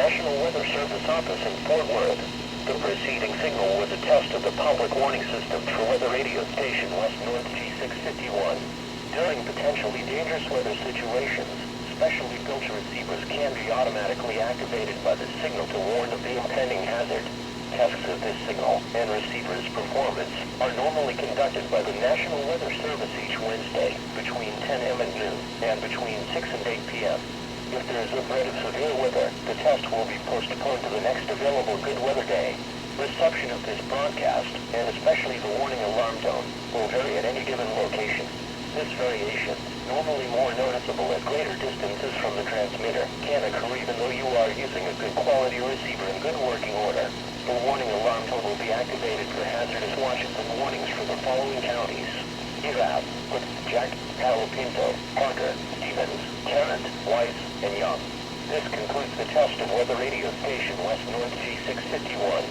National Weather Service office in Fort Worth. The preceding signal was a test of the public warning system for weather radio station West North G651. During potentially dangerous weather situations, specially built receivers can be automatically activated by the signal to warn of the impending hazard. Tests of this signal and receiver's performance are normally conducted by the National Weather Service each Wednesday between 10 a.m. and noon and between 6 and 8 p.m. If there is a threat of severe weather, the test will be postponed to the next available good weather day. Reception of this broadcast, and especially the warning alarm tone, will vary at any given location. This variation, normally more noticeable at greater distances from the transmitter, can occur even though you are using a good quality receiver in good working order. The warning alarm tone will be activated for hazardous watches and warnings for the following counties: EAS, Jack, Palo Pinto, Parker, Stevens, Tarrant, Weiss, and Young. This concludes the test of weather radio station West North G651.